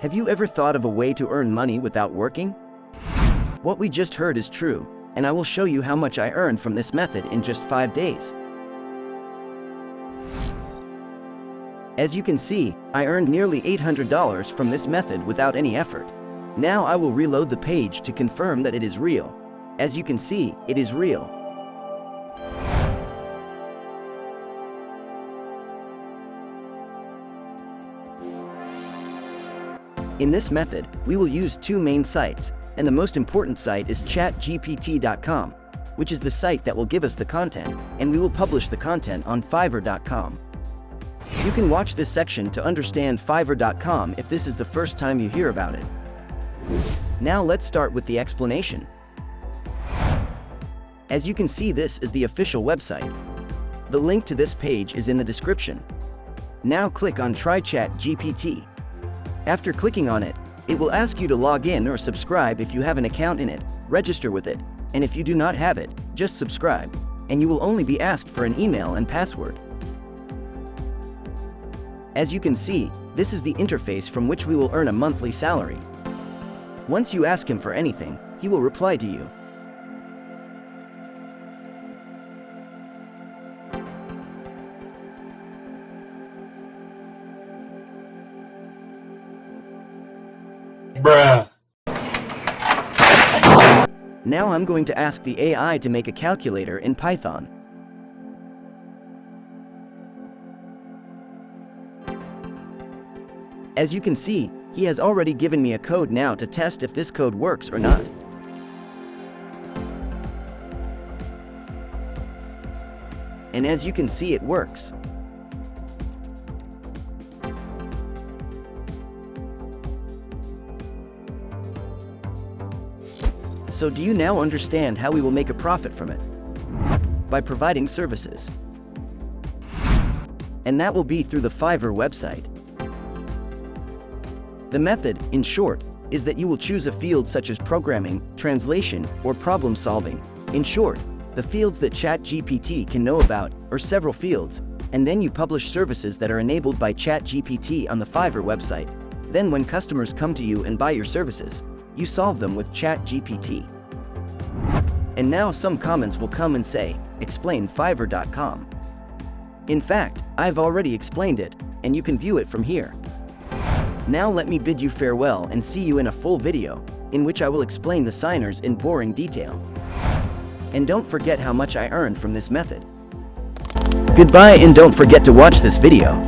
Have you ever thought of a way to earn money without working? What we just heard is true, and I will show you how much I earned from this method in just 5 days. As you can see, I earned nearly $800 from this method without any effort. Now I will reload the page to confirm that it is real. As you can see, it is real. In this method, we will use 2 main sites, and the most important site is chatgpt.com, which is the site that will give us the content, and we will publish the content on Fiverr.com. You can watch this section to understand Fiverr.com if this is the first time you hear about it. Now let's start with the explanation. As you can see, this is the official website. The link to this page is in the description. Now click on Try ChatGPT. After clicking on it, it will ask you to log in or subscribe if you have an account in it, register with it, and if you do not have it, just subscribe, and you will only be asked for an email and password. As you can see, this is the interface from which we will earn a monthly salary. Once you ask him for anything, he will reply to you. Bruh. Now I'm going to ask the AI to make a calculator in Python. As you can see, he has already given me a code now to test if this code works or not. And as you can see, it works. So do you now understand how we will make a profit from it? By providing services. And that will be through the Fiverr website. The method, in short, is that you will choose a field such as programming, translation, or problem solving. In short, the fields that ChatGPT can know about, or several fields, and then you publish services that are enabled by ChatGPT on the Fiverr website. Then when customers come to you and buy your services, you solve them with ChatGPT. And now some comments will come and say, explain Fiverr.com. In fact, I've already explained it, and you can view it from here. Now let me bid you farewell and see you in a full video, in which I will explain the signers in boring detail. And don't forget how much I earned from this method. Goodbye, and don't forget to watch this video.